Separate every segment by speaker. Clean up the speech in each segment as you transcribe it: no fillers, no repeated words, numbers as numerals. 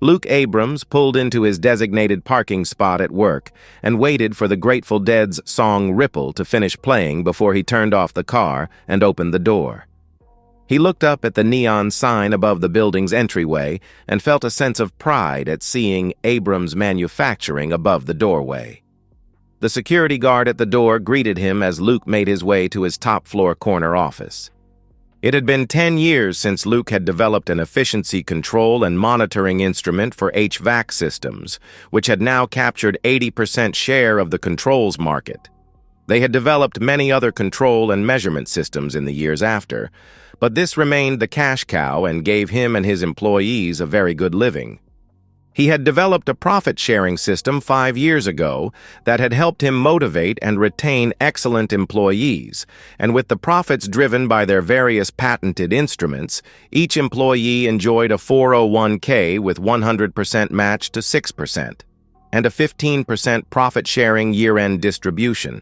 Speaker 1: Luke Abrams pulled into his designated parking spot at work and waited for the Grateful Dead's song Ripple to finish playing before he turned off the car and opened the door. He looked up at the neon sign above the building's entryway and felt a sense of pride at seeing Abrams Manufacturing above the doorway. The security guard at the door greeted him as Luke made his way to his top-floor corner office. It had been 10 years since Luke had developed an efficiency control and monitoring instrument for HVAC systems, which had now captured 80% share of the controls market. They had developed many other control and measurement systems in the years after, but this remained the cash cow and gave him and his employees a very good living. He had developed a profit-sharing system 5 years ago that had helped him motivate and retain excellent employees, and with the profits driven by their various patented instruments, each employee enjoyed a 401k with 100% match to 6%, and a 15% profit-sharing year-end distribution.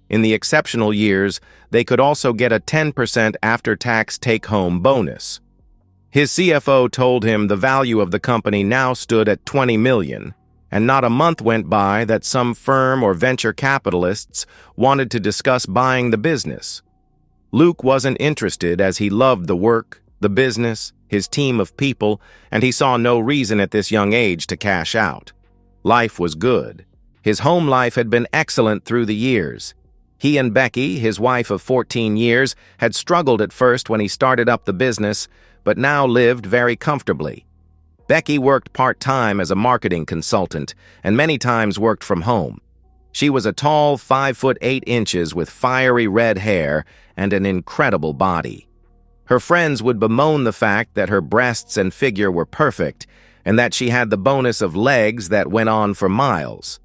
Speaker 1: In the exceptional years, they could also get a 10% after-tax take-home bonus. His CFO told him the value of the company now stood at $20 million, and not a month went by that some firm or venture capitalists wanted to discuss buying the business. Luke wasn't interested as he loved the work, the business, his team of people, and he saw no reason at this young age to cash out. Life was good. His home life had been excellent through the years. He and Becky, his wife of 14 years, had struggled at first when he started up the business, but now lived very comfortably. Becky worked part-time as a marketing consultant and many times worked from home. She was a tall 5'8" with fiery red hair and an incredible body. Her friends would bemoan the fact that her breasts and figure were perfect and that she had the bonus of legs that went on for miles.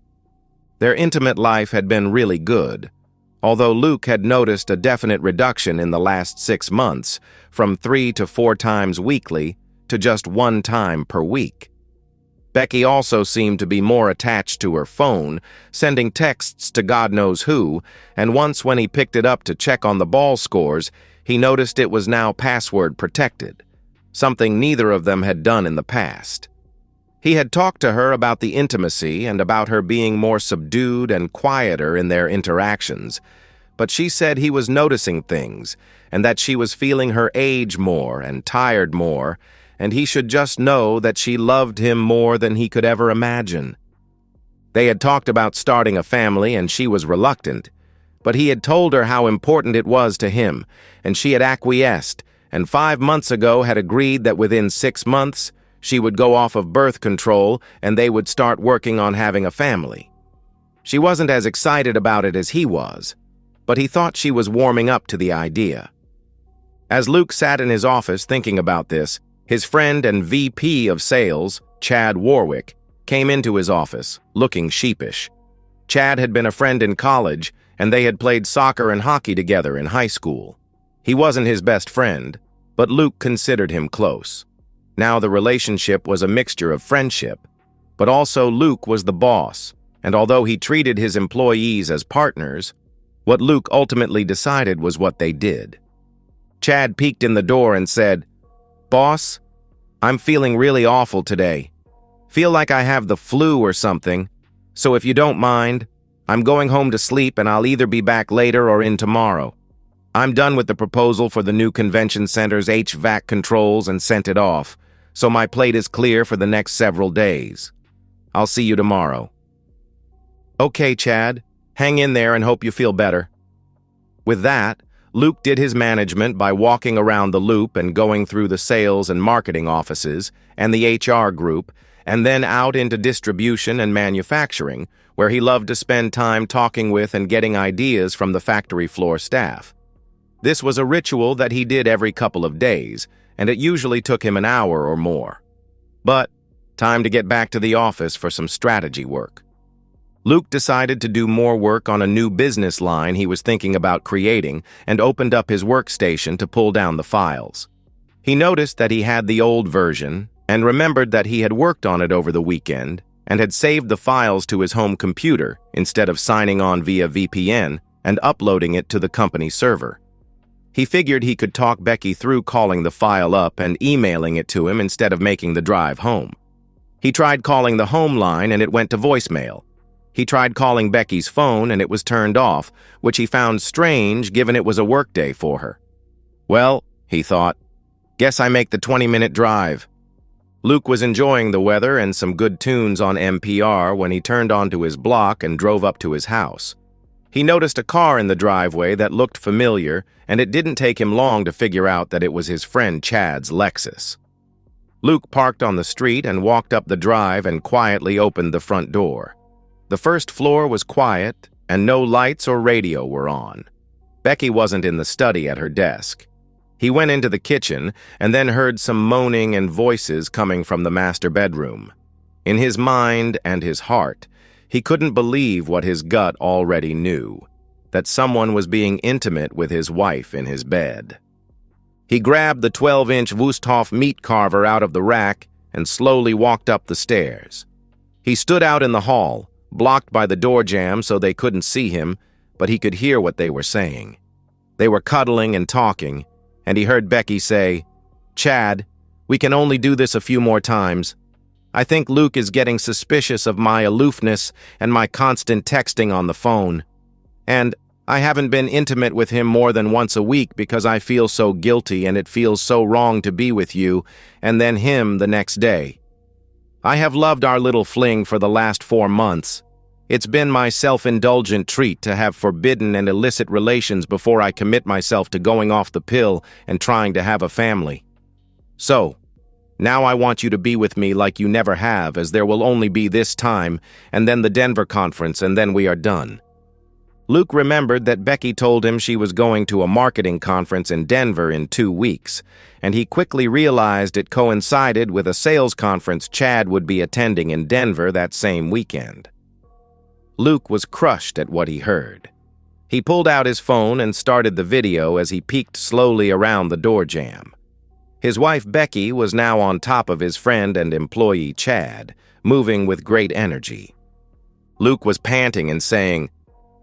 Speaker 1: Their intimate life had been really good, although Luke had noticed a definite reduction in the last 6 months, from 3 to 4 times weekly to just 1 time per week. Becky also seemed to be more attached to her phone, sending texts to God knows who, and once when he picked it up to check on the ball scores, he noticed it was now password protected, something neither of them had done in the past. He had talked to her about the intimacy and about her being more subdued and quieter in their interactions, but she said he was noticing things and that she was feeling her age more and tired more, and he should just know that she loved him more than he could ever imagine. They had talked about starting a family and she was reluctant, but he had told her how important it was to him, and she had acquiesced, and 5 months ago had agreed that within 6 months, she would go off of birth control and they would start working on having a family. She wasn't as excited about it as he was, but he thought she was warming up to the idea. As Luke sat in his office thinking about this, his friend and VP of sales, Chad Warwick, came into his office, looking sheepish. Chad had been a friend in college, and they had played soccer and hockey together in high school. He wasn't his best friend, but Luke considered him close. Now the relationship was a mixture of friendship, but also Luke was the boss, and although he treated his employees as partners, what Luke ultimately decided was what they did. Chad peeked in the door and said, "Boss, I'm feeling really awful today. Feel like I have the flu or something, so if you don't mind, I'm going home to sleep and I'll either be back later or in tomorrow. I'm done with the proposal for the new convention center's HVAC controls and sent it off, so my plate is clear for the next several days. I'll see you tomorrow." "Okay, Chad. Hang in there and hope you feel better." With that, Luke did his management by walking around the loop and going through the sales and marketing offices and the HR group, and then out into distribution and manufacturing, where he loved to spend time talking with and getting ideas from the factory floor staff. This was a ritual that he did every couple of days, and it usually took him an hour or more. But time to get back to the office for some strategy work. Luke decided to do more work on a new business line he was thinking about creating and opened up his workstation to pull down the files. He noticed that he had the old version and remembered that he had worked on it over the weekend and had saved the files to his home computer instead of signing on via VPN and uploading it to the company server. He figured he could talk Becky through calling the file up and emailing it to him instead of making the drive home. He tried calling the home line and it went to voicemail. He tried calling Becky's phone and it was turned off, which he found strange given it was a workday for her. Well, he thought, guess I make the 20-minute drive. Luke was enjoying the weather and some good tunes on NPR when he turned onto his block and drove up to his house. He noticed a car in the driveway that looked familiar, and it didn't take him long to figure out that it was his friend Chad's Lexus. Luke parked on the street and walked up the drive and quietly opened the front door. The first floor was quiet, and no lights or radio were on. Becky wasn't in the study at her desk. He went into the kitchen and then heard some moaning and voices coming from the master bedroom. In his mind and his heart, he couldn't believe what his gut already knew, that someone was being intimate with his wife in his bed. He grabbed the 12-inch Wusthof meat carver out of the rack and slowly walked up the stairs. He stood out in the hall, blocked by the door jamb so they couldn't see him, but he could hear what they were saying. They were cuddling and talking, and he heard Becky say, "Chad, we can only do this a few more times. I think Luke is getting suspicious of my aloofness and my constant texting on the phone. And I haven't been intimate with him more than once a week because I feel so guilty and it feels so wrong to be with you, and then him the next day. I have loved our little fling for the last 4 months. It's been my self-indulgent treat to have forbidden and illicit relations before I commit myself to going off the pill and trying to have a family. So, now I want you to be with me like you never have, as there will only be this time, and then the Denver conference, and then we are done." Luke remembered that Becky told him she was going to a marketing conference in Denver in 2 weeks, and he quickly realized it coincided with a sales conference Chad would be attending in Denver that same weekend. Luke was crushed at what he heard. He pulled out his phone and started the video as he peeked slowly around the door jamb. His wife Becky was now on top of his friend and employee Chad, moving with great energy. Luke was panting and saying,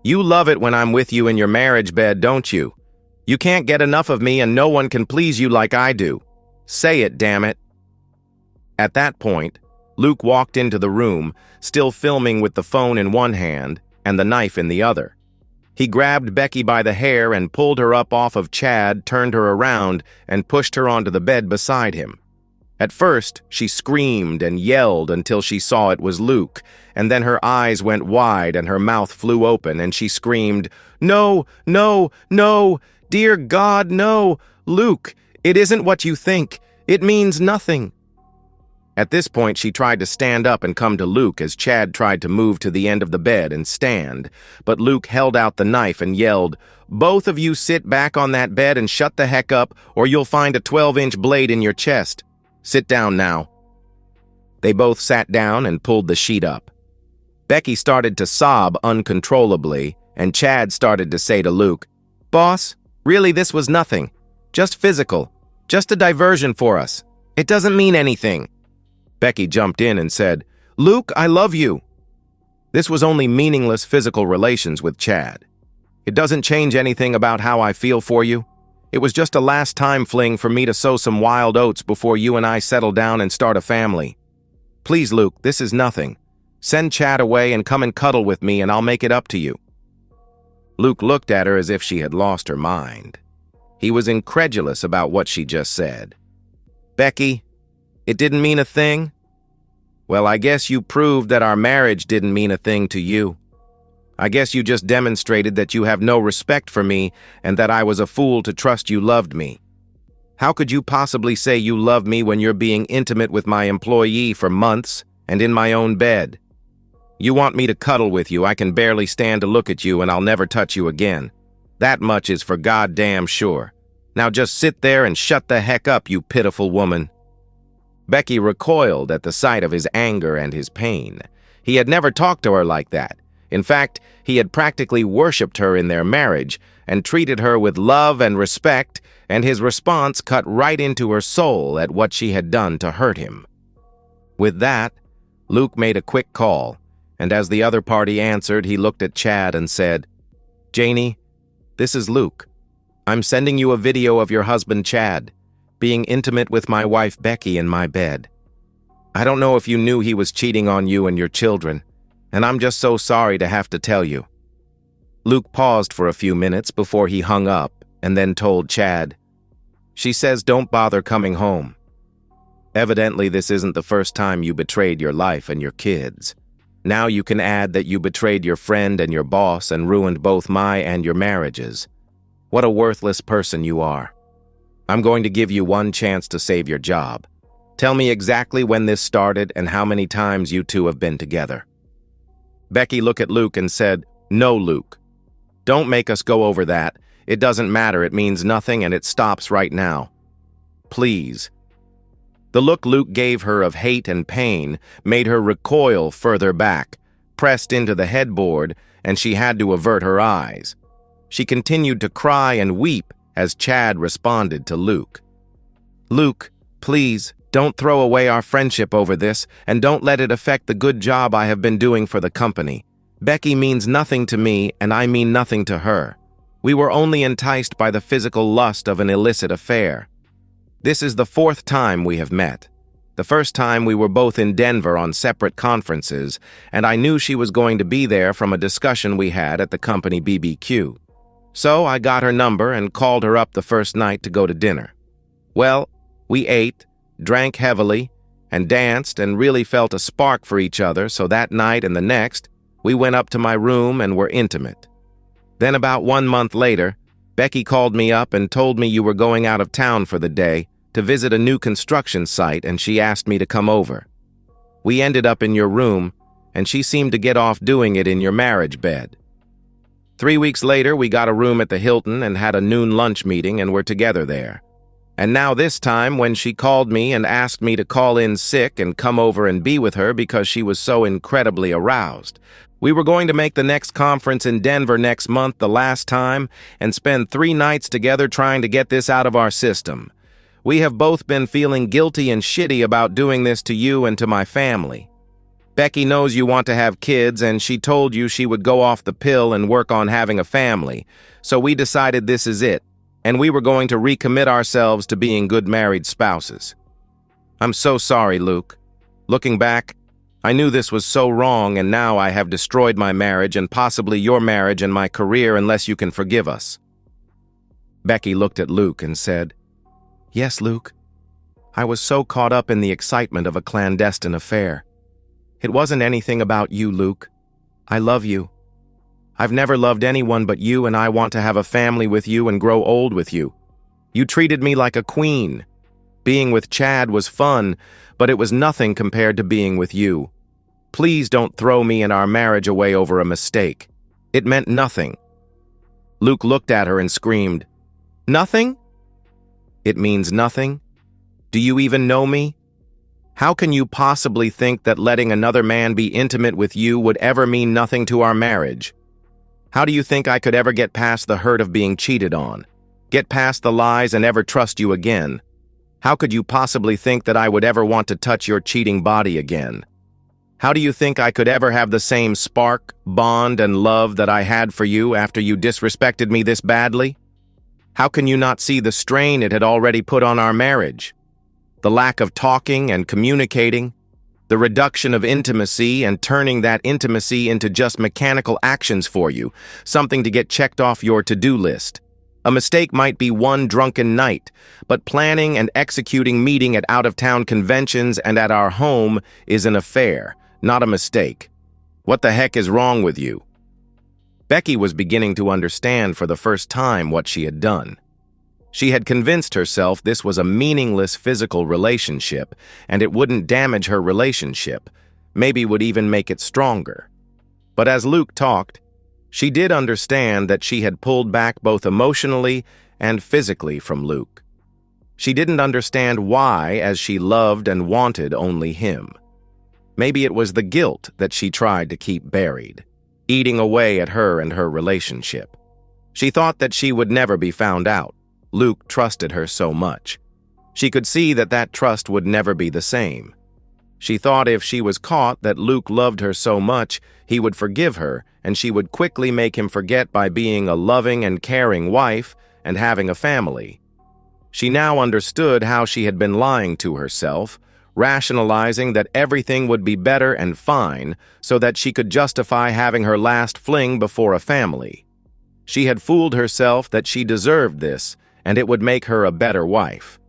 Speaker 1: "You love it when I'm with you in your marriage bed, don't you? You can't get enough of me and no one can please you like I do. Say it, damn it." At that point, Luke walked into the room, still filming with the phone in one hand and the knife in the other. He grabbed Becky by the hair and pulled her up off of Chad, turned her around, and pushed her onto the bed beside him. At first, she screamed and yelled until she saw it was Luke, and then her eyes went wide and her mouth flew open and she screamed, "No, no, no, dear God, no, Luke, it isn't what you think. It means nothing." At this point, she tried to stand up and come to Luke as Chad tried to move to the end of the bed and stand, but Luke held out the knife and yelled, "Both of you sit back on that bed and shut the heck up, or you'll find a 12-inch blade in your chest. Sit down now." They both sat down and pulled the sheet up. Becky started to sob uncontrollably, and Chad started to say to Luke, "Boss, really this was nothing. Just physical. Just a diversion for us. It doesn't mean anything." Becky jumped in and said, "Luke, I love you." This was only meaningless physical relations with Chad. "It doesn't change anything about how I feel for you. It was just a last-time fling for me to sow some wild oats before you and I settle down and start a family. Please, Luke, this is nothing. Send Chad away and come and cuddle with me and I'll make it up to you." Luke looked at her as if she had lost her mind. He was incredulous about what she just said. "Becky, it didn't mean a thing? Well, I guess you proved that our marriage didn't mean a thing to you. I guess you just demonstrated that you have no respect for me and that I was a fool to trust you loved me. How could you possibly say you love me when you're being intimate with my employee for months and in my own bed? You want me to cuddle with you. I can barely stand to look at you and I'll never touch you again. That much is for goddamn sure. Now just sit there and shut the heck up, you pitiful woman." Becky recoiled at the sight of his anger and his pain. He had never talked to her like that. In fact, he had practically worshipped her in their marriage and treated her with love and respect, and his response cut right into her soul at what she had done to hurt him. With that, Luke made a quick call, and as the other party answered, he looked at Chad and said, "Janie, this is Luke. I'm sending you a video of your husband, Chad, being intimate with my wife, Becky, in my bed. I don't know if you knew he was cheating on you and your children, and I'm just so sorry to have to tell you." Luke paused for a few minutes before he hung up and then told Chad, "She says don't bother coming home. Evidently, this isn't the first time you betrayed your life and your kids. Now you can add that you betrayed your friend and your boss and ruined both my and your marriages. What a worthless person you are. I'm going to give you one chance to save your job. Tell me exactly when this started and how many times you two have been together." Becky looked at Luke and said, "No, Luke. Don't make us go over that. It doesn't matter, it means nothing, and it stops right now. Please." The look Luke gave her of hate and pain made her recoil further back, pressed into the headboard, and she had to avert her eyes. She continued to cry and weep as Chad responded to Luke. "Luke, please, don't throw away our friendship over this, and don't let it affect the good job I have been doing for the company. Becky means nothing to me, and I mean nothing to her. We were only enticed by the physical lust of an illicit affair. This is the 4th time we have met. The first time we were both in Denver on separate conferences, and I knew she was going to be there from a discussion we had at the company BBQ. So I got her number and called her up the first night to go to dinner. Well, we ate, drank heavily, and danced and really felt a spark for each other, so that night and the next, we went up to my room and were intimate. Then about 1 month later, Becky called me up and told me you were going out of town for the day to visit a new construction site, and she asked me to come over. We ended up in your room, and she seemed to get off doing it in your marriage bed. 3 weeks later, we got a room at the Hilton and had a noon lunch meeting and were together there. And now this time, when she called me and asked me to call in sick and come over and be with her because she was so incredibly aroused. We were going to make the next conference in Denver next month the last time and spend 3 nights together trying to get this out of our system. We have both been feeling guilty and shitty about doing this to you and to my family. Becky knows you want to have kids, and she told you she would go off the pill and work on having a family, so we decided this is it, and we were going to recommit ourselves to being good married spouses. I'm so sorry, Luke. Looking back, I knew this was so wrong, and now I have destroyed my marriage and possibly your marriage and my career unless you can forgive us." Becky looked at Luke and said, "Yes, Luke. I was so caught up in the excitement of a clandestine affair. It wasn't anything about you, Luke. I love you. I've never loved anyone but you, and I want to have a family with you and grow old with you. You treated me like a queen. Being with Chad was fun, but it was nothing compared to being with you. Please don't throw me and our marriage away over a mistake. It meant nothing." Luke looked at her and screamed, "Nothing? It means nothing? Do you even know me? How can you possibly think that letting another man be intimate with you would ever mean nothing to our marriage? How do you think I could ever get past the hurt of being cheated on? Get past the lies and ever trust you again? How could you possibly think that I would ever want to touch your cheating body again? How do you think I could ever have the same spark, bond, and love that I had for you after you disrespected me this badly? How can you not see the strain it had already put on our marriage? The lack of talking and communicating, the reduction of intimacy and turning that intimacy into just mechanical actions for you, something to get checked off your to-do list. A mistake might be one drunken night, but planning and executing meeting at out-of-town conventions and at our home is an affair, not a mistake. What the heck is wrong with you?" Becky was beginning to understand for the first time what she had done. She had convinced herself this was a meaningless physical relationship, and it wouldn't damage her relationship, maybe would even make it stronger. But as Luke talked, she did understand that she had pulled back both emotionally and physically from Luke. She didn't understand why, as she loved and wanted only him. Maybe it was the guilt that she tried to keep buried, eating away at her and her relationship. She thought that she would never be found out. Luke trusted her so much. She could see that that trust would never be the same. She thought if she was caught that Luke loved her so much, he would forgive her, and she would quickly make him forget by being a loving and caring wife and having a family. She now understood how she had been lying to herself, rationalizing that everything would be better and fine so that she could justify having her last fling before a family. She had fooled herself that she deserved this, and it would make her a better wife.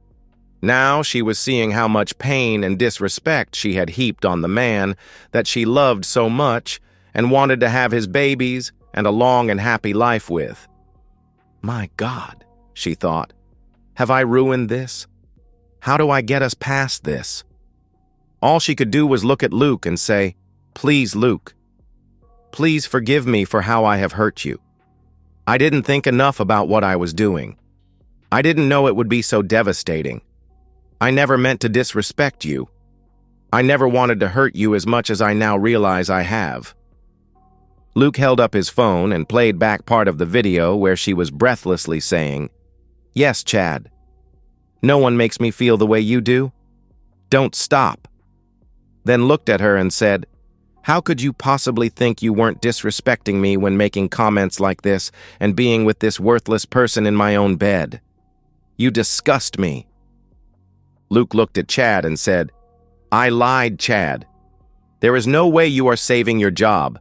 Speaker 1: Now she was seeing how much pain and disrespect she had heaped on the man that she loved so much and wanted to have his babies and a long and happy life with. My God, she thought, have I ruined this? How do I get us past this? All she could do was look at Luke and say, "Please, Luke, please forgive me for how I have hurt you. I didn't think enough about what I was doing. I didn't know it would be so devastating. I never meant to disrespect you. I never wanted to hurt you as much as I now realize I have." Luke held up his phone and played back part of the video where she was breathlessly saying, "Yes, Chad. No one makes me feel the way you do. Don't stop." Then looked at her and said, "How could you possibly think you weren't disrespecting me when making comments like this and being with this worthless person in my own bed? You disgust me." Luke looked at Chad and said, "I lied, Chad. There is no way you are saving your job.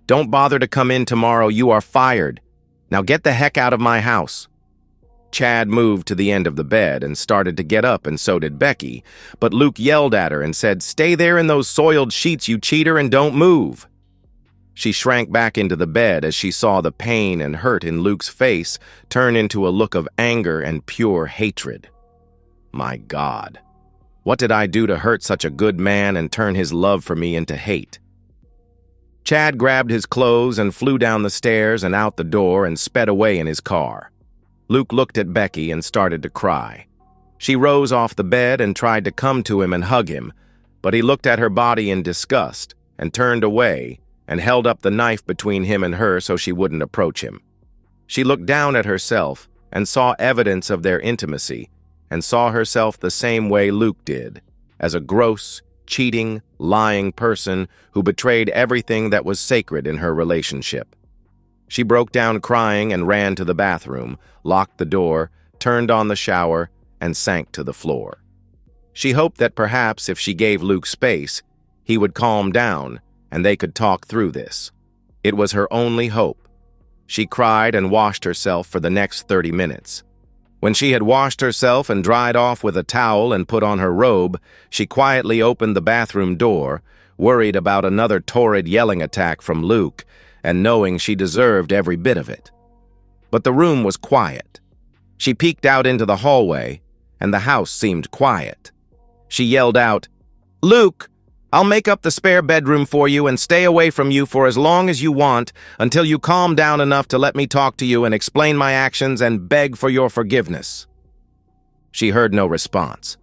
Speaker 1: Don't bother to come in tomorrow. You are fired. Now get the heck out of my house." Chad moved to the end of the bed and started to get up, and so did Becky, but Luke yelled at her and said, "Stay there in those soiled sheets, you cheater, and don't move." She shrank back into the bed as she saw the pain and hurt in Luke's face turn into a look of anger and pure hatred. My God, what did I do to hurt such a good man and turn his love for me into hate? Chad grabbed his clothes and flew down the stairs and out the door and sped away in his car. Luke looked at Becky and started to cry. She rose off the bed and tried to come to him and hug him, but he looked at her body in disgust and turned away and held up the knife between him and her so she wouldn't approach him. She looked down at herself and saw evidence of their intimacy and saw herself the same way Luke did, as a gross, cheating, lying person who betrayed everything that was sacred in her relationship. She broke down crying and ran to the bathroom, locked the door, turned on the shower, and sank to the floor. She hoped that perhaps if she gave Luke space, he would calm down and they could talk through this. It was her only hope. She cried and washed herself for the next 30 minutes. When she had washed herself and dried off with a towel and put on her robe, she quietly opened the bathroom door, worried about another torrid yelling attack from Luke, and knowing she deserved every bit of it. But the room was quiet. She peeked out into the hallway, and the house seemed quiet. She yelled out, "Luke, I'll make up the spare bedroom for you and stay away from you for as long as you want until you calm down enough to let me talk to you and explain my actions and beg for your forgiveness." She heard no response.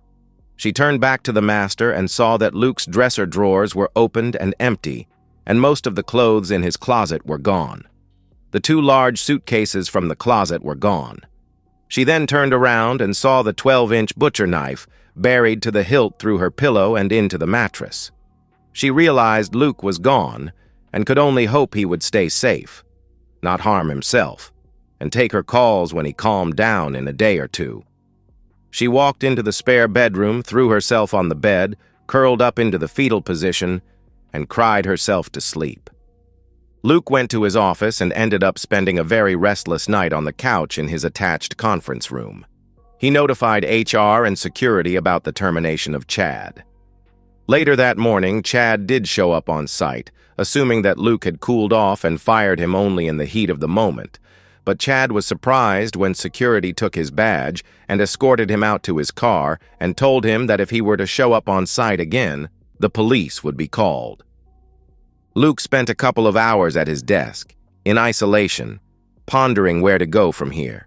Speaker 1: She turned back to the master and saw that Luke's dresser drawers were opened and empty, and most of the clothes in his closet were gone. The 2 large suitcases from the closet were gone. She then turned around and saw the 12-inch butcher knife buried to the hilt through her pillow and into the mattress. She realized Luke was gone and could only hope he would stay safe, not harm himself, and take her calls when he calmed down in a day or two. She walked into the spare bedroom, threw herself on the bed, curled up into the fetal position, and cried herself to sleep. Luke went to his office and ended up spending a very restless night on the couch in his attached conference room. He notified HR and security about the termination of Chad. Later that morning, Chad did show up on site, assuming that Luke had cooled off and fired him only in the heat of the moment. But Chad was surprised when security took his badge and escorted him out to his car and told him that if he were to show up on site again, the police would be called. Luke spent a couple of hours at his desk, in isolation, pondering where to go from here.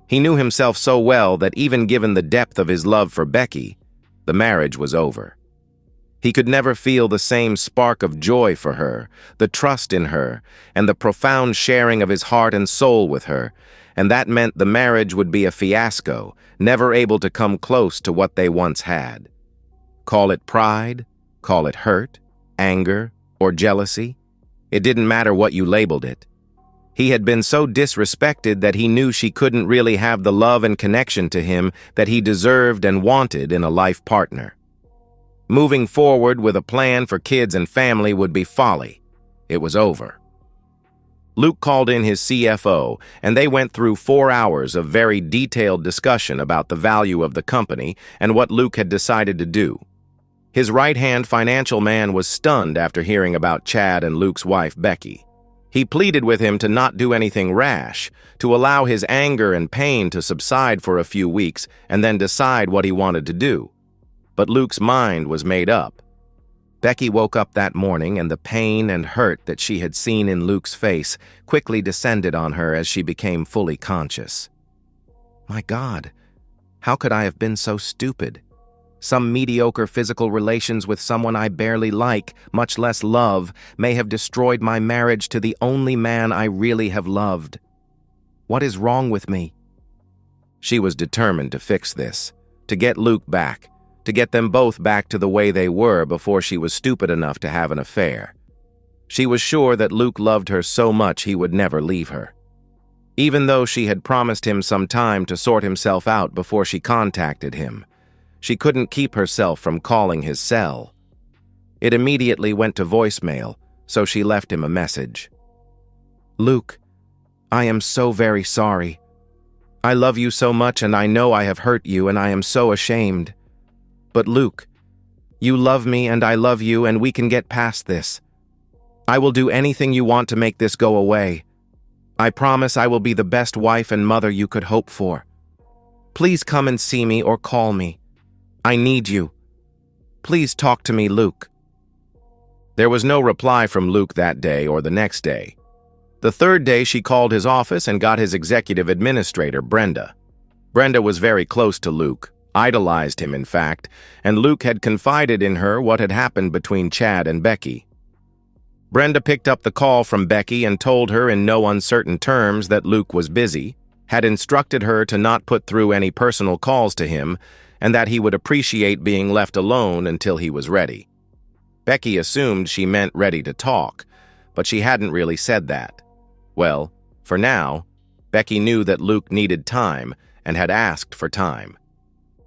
Speaker 1: He knew himself so well that even given the depth of his love for Becky, the marriage was over. He could never feel the same spark of joy for her, the trust in her, and the profound sharing of his heart and soul with her, and that meant the marriage would be a fiasco, never able to come close to what they once had. Call it pride, call it hurt, anger, or jealousy. It didn't matter what you labeled it. He had been so disrespected that he knew she couldn't really have the love and connection to him that he deserved and wanted in a life partner. Moving forward with a plan for kids and family would be folly. It was over. Luke called in his CFO, and they went through 4 hours of very detailed discussion about the value of the company and what Luke had decided to do. His right-hand financial man was stunned after hearing about Chad and Luke's wife, Becky. He pleaded with him to not do anything rash, to allow his anger and pain to subside for a few weeks and then decide what he wanted to do. But Luke's mind was made up. Becky woke up that morning, and the pain and hurt that she had seen in Luke's face quickly descended on her as she became fully conscious. My God, how could I have been so stupid? Some mediocre physical relations with someone I barely like, much less love, may have destroyed my marriage to the only man I really have loved. What is wrong with me? She was determined to fix this, to get Luke back, to get them both back to the way they were before she was stupid enough to have an affair. She was sure that Luke loved her so much he would never leave her. Even though she had promised him some time to sort himself out before she contacted him, she couldn't keep herself from calling his cell. It immediately went to voicemail, so she left him a message. Luke, I am so very sorry. I love you so much, and I know I have hurt you, and I am so ashamed. But Luke, you love me and I love you, and we can get past this. I will do anything you want to make this go away. I promise I will be the best wife and mother you could hope for. Please come and see me or call me. I need you. Please talk to me, Luke. There was no reply from Luke that day or the next day. The third day she called his office and got his executive administrator, Brenda. Brenda was very close to Luke. Idolized him, in fact, and Luke had confided in her what had happened between Chad and Becky. Brenda picked up the call from Becky and told her in no uncertain terms that Luke was busy, had instructed her to not put through any personal calls to him, and that he would appreciate being left alone until he was ready. Becky assumed she meant ready to talk, but she hadn't really said that. Well, for now, Becky knew that Luke needed time and had asked for time.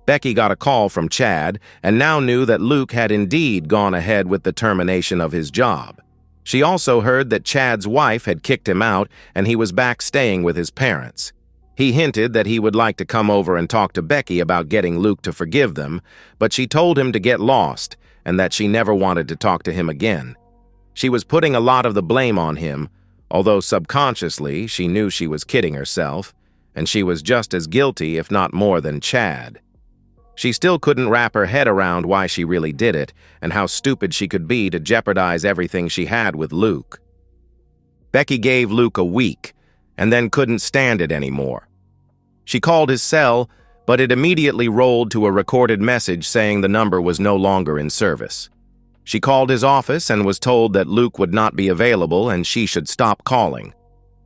Speaker 1: Becky got a call from Chad and now knew that Luke had indeed gone ahead with the termination of his job. She also heard that Chad's wife had kicked him out and he was back staying with his parents. He hinted that he would like to come over and talk to Becky about getting Luke to forgive them, but she told him to get lost and that she never wanted to talk to him again. She was putting a lot of the blame on him, although subconsciously she knew she was kidding herself, and she was just as guilty, if not more, than Chad. She still couldn't wrap her head around why she really did it and how stupid she could be to jeopardize everything she had with Luke. Becky gave Luke a week and then couldn't stand it anymore. She called his cell, but it immediately rolled to a recorded message saying the number was no longer in service. She called his office and was told that Luke would not be available and she should stop calling.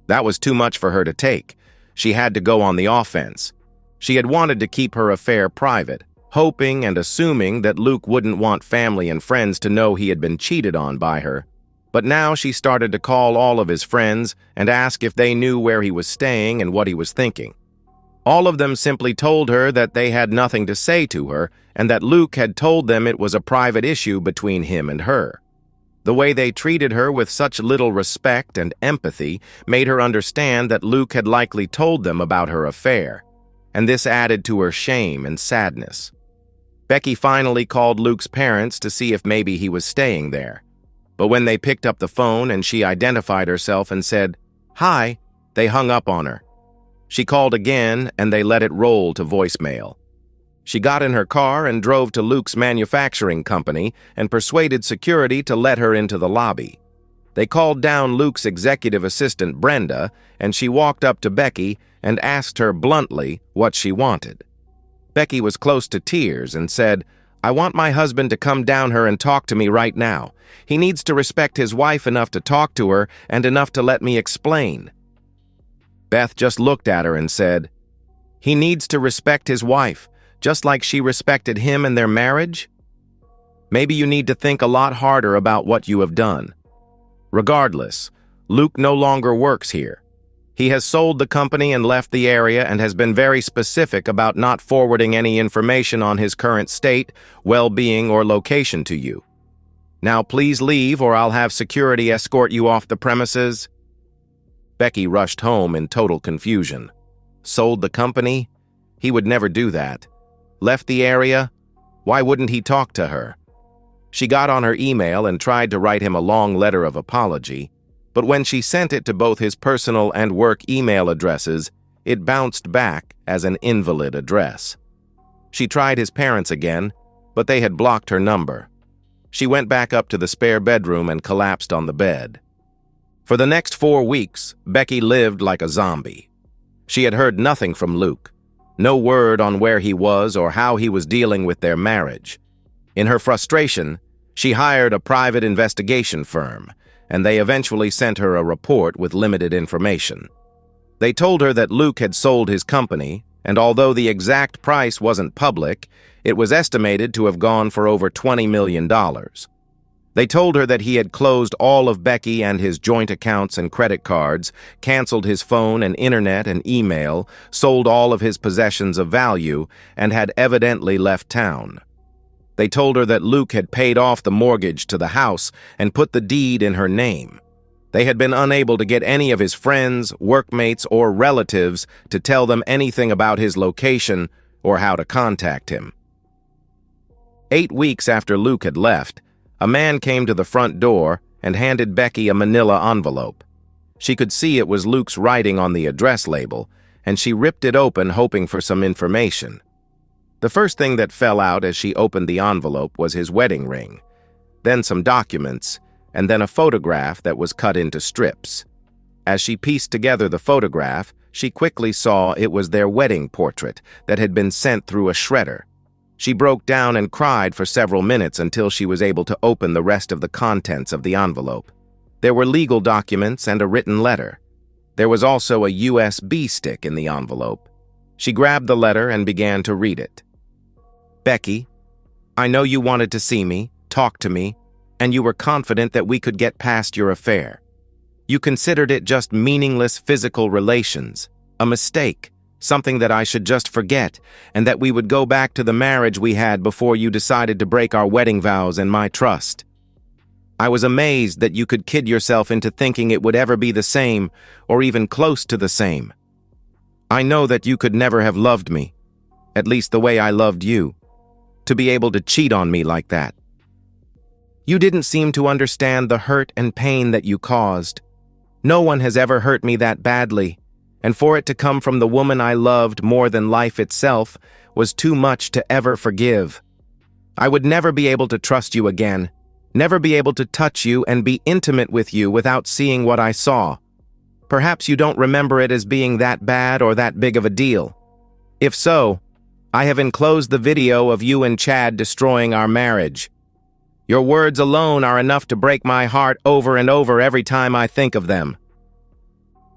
Speaker 1: That was too much for her to take. She had to go on the offense. She had wanted to keep her affair private, hoping and assuming that Luke wouldn't want family and friends to know he had been cheated on by her. But now she started to call all of his friends and ask if they knew where he was staying and what he was thinking. All of them simply told her that they had nothing to say to her and that Luke had told them it was a private issue between him and her. The way they treated her with such little respect and empathy made her understand that Luke had likely told them about her affair, and this added to her shame and sadness. Becky finally called Luke's parents to see if maybe he was staying there. But when they picked up the phone and she identified herself and said, "Hi," they hung up on her. She called again and they let it roll to voicemail. She got in her car and drove to Luke's manufacturing company and persuaded security to let her into the lobby. They called down Luke's executive assistant, Brenda, and she walked up to Becky and asked her bluntly what she wanted. Becky was close to tears and said, "I want my husband to come down here and talk to me right now. He needs to respect his wife enough to talk to her and enough to let me explain." Beth just looked at her and said, "He needs to respect his wife, just like she respected him and their marriage? Maybe you need to think a lot harder about what you have done. Regardless, Luke no longer works here. He has sold the company and left the area and has been very specific about not forwarding any information on his current state, well-being, or location to you. Now please leave or I'll have security escort you off the premises." Becky rushed home in total confusion. Sold the company? He would never do that. Left the area? Why wouldn't he talk to her? She got on her email and tried to write him a long letter of apology, but when she sent it to both his personal and work email addresses, it bounced back as an invalid address. She tried his parents again, but they had blocked her number. She went back up to the spare bedroom and collapsed on the bed. For the next 4 weeks, Becky lived like a zombie. She had heard nothing from Luke, no word on where he was or how he was dealing with their marriage. In her frustration, she hired a private investigation firm, and they eventually sent her a report with limited information. They told her that Luke had sold his company, and although the exact price wasn't public, it was estimated to have gone for over $20 million. They told her that he had closed all of Becky and his joint accounts and credit cards, canceled his phone and internet and email, sold all of his possessions of value, and had evidently left town. They told her that Luke had paid off the mortgage to the house and put the deed in her name. They had been unable to get any of his friends, workmates, or relatives to tell them anything about his location or how to contact him. 8 weeks after Luke had left, a man came to the front door and handed Becky a manila envelope. She could see it was Luke's writing on the address label, and she ripped it open hoping for some information. The first thing that fell out as she opened the envelope was his wedding ring, then some documents, and then a photograph that was cut into strips. As she pieced together the photograph, she quickly saw it was their wedding portrait that had been sent through a shredder. She broke down and cried for several minutes until she was able to open the rest of the contents of the envelope. There were legal documents and a written letter. There was also a USB stick in the envelope. She grabbed the letter and began to read it. "Becky, I know you wanted to see me, talk to me, and you were confident that we could get past your affair. You considered it just meaningless physical relations, a mistake, something that I should just forget, and that we would go back to the marriage we had before you decided to break our wedding vows and my trust. I was amazed that you could kid yourself into thinking it would ever be the same, or even close to the same. I know that you could never have loved me, at least the way I loved you, to be able to cheat on me like that. You didn't seem to understand the hurt and pain that you caused. No one has ever hurt me that badly, and for it to come from the woman I loved more than life itself was too much to ever forgive. I would never be able to trust you again, never be able to touch you and be intimate with you without seeing what I saw. Perhaps you don't remember it as being that bad or that big of a deal. If so, I have enclosed the video of you and Chad destroying our marriage. Your words alone are enough to break my heart over and over every time I think of them.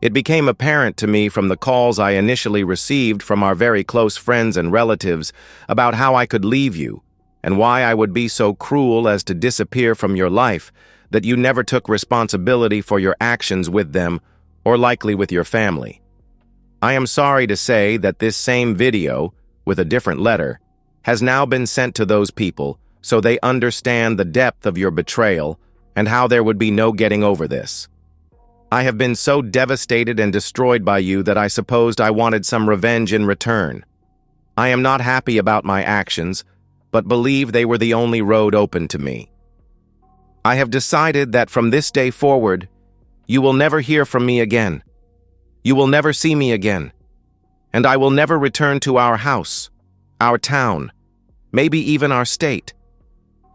Speaker 1: It became apparent to me from the calls I initially received from our very close friends and relatives about how I could leave you and why I would be so cruel as to disappear from your life that you never took responsibility for your actions with them or likely with your family. I am sorry to say that this same video, with a different letter, has now been sent to those people so they understand the depth of your betrayal and how there would be no getting over this. I have been so devastated and destroyed by you that I supposed I wanted some revenge in return. I am not happy about my actions, but believe they were the only road open to me. I have decided that from this day forward, you will never hear from me again. You will never see me again. And I will never return to our house, our town, maybe even our state.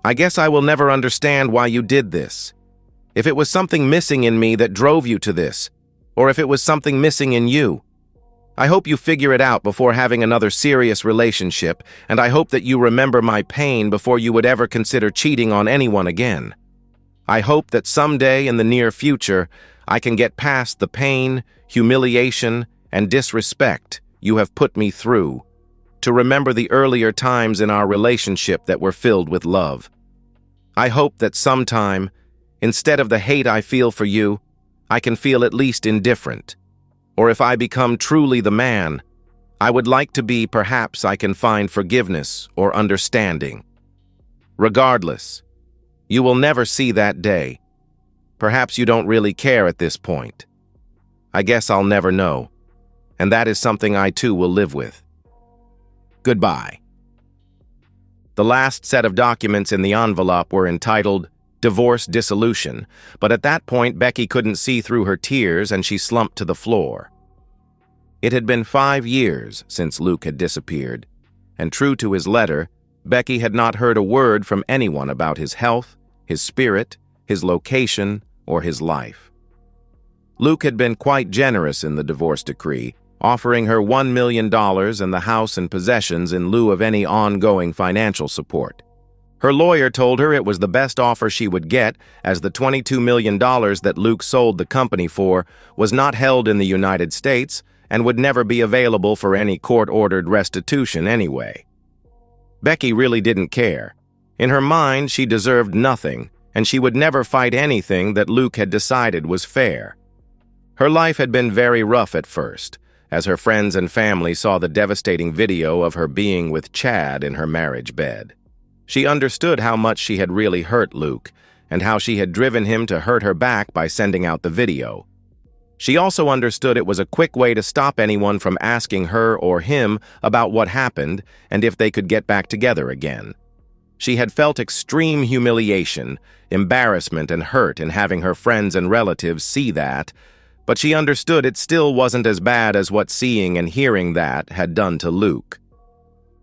Speaker 1: I guess I will never understand why you did this. If it was something missing in me that drove you to this, or if it was something missing in you. I hope you figure it out before having another serious relationship, and I hope that you remember my pain before you would ever consider cheating on anyone again. I hope that someday in the near future, I can get past the pain, humiliation, and disrespect you have put me through, to remember the earlier times in our relationship that were filled with love. I hope that sometime, instead of the hate I feel for you, I can feel at least indifferent, or if I become truly the man, I would like to be perhaps I can find forgiveness or understanding. Regardless, you will never see that day. Perhaps you don't really care at this point. I guess I'll never know, and that is something I too will live with. Goodbye. The last set of documents in the envelope were entitled Divorce Dissolution, but at that point Becky couldn't see through her tears and she slumped to the floor. It had been 5 years since Luke had disappeared, and true to his letter, Becky had not heard a word from anyone about his health, his spirit, his location, or his life. Luke had been quite generous in the divorce decree, offering her $1 million and the house and possessions in lieu of any ongoing financial support. Her lawyer told her it was the best offer she would get, as the $22 million that Luke sold the company for was not held in the United States and would never be available for any court-ordered restitution anyway. Becky really didn't care. In her mind, she deserved nothing, and she would never fight anything that Luke had decided was fair. Her life had been very rough at first, as her friends and family saw the devastating video of her being with Chad in her marriage bed. She understood how much she had really hurt Luke, and how she had driven him to hurt her back by sending out the video. She also understood it was a quick way to stop anyone from asking her or him about what happened and if they could get back together again. She had felt extreme humiliation, embarrassment, and hurt in having her friends and relatives see that, but she understood it still wasn't as bad as what seeing and hearing that had done to Luke.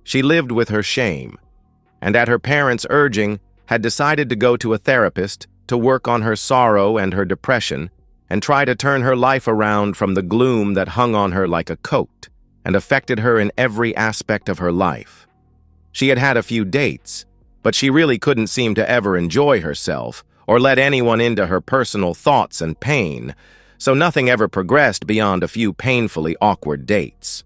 Speaker 1: She lived with her shame, and at her parents' urging, had decided to go to a therapist to work on her sorrow and her depression and try to turn her life around from the gloom that hung on her like a coat and affected her in every aspect of her life. She had had a few dates, but she really couldn't seem to ever enjoy herself or let anyone into her personal thoughts and pain, so nothing ever progressed beyond a few painfully awkward dates.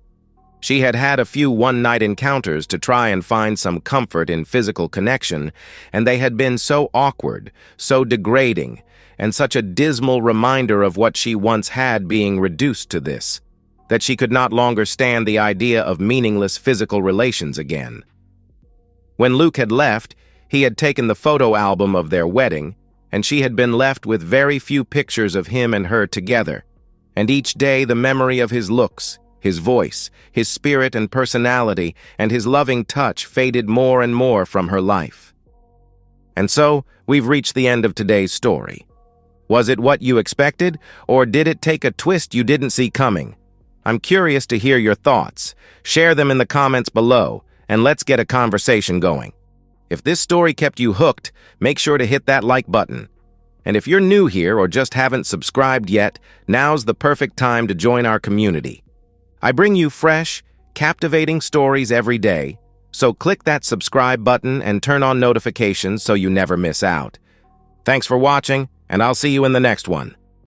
Speaker 1: She had had a few one-night encounters to try and find some comfort in physical connection, and they had been so awkward, so degrading, and such a dismal reminder of what she once had being reduced to this, that she could not longer stand the idea of meaningless physical relations again. When Luke had left, he had taken the photo album of their wedding, and she had been left with very few pictures of him and her together, and each day the memory of his looks, his voice, his spirit and personality, and his loving touch faded more and more from her life. And so, we've reached the end of today's story. Was it what you expected, or did it take a twist you didn't see coming? I'm curious to hear your thoughts. Share them in the comments below, and let's get a conversation going. If this story kept you hooked, make sure to hit that like button. And if you're new here or just haven't subscribed yet, now's the perfect time to join our community. I bring you fresh, captivating stories every day, so click that subscribe button and turn on notifications so you never miss out. Thanks for watching, and I'll see you in the next one.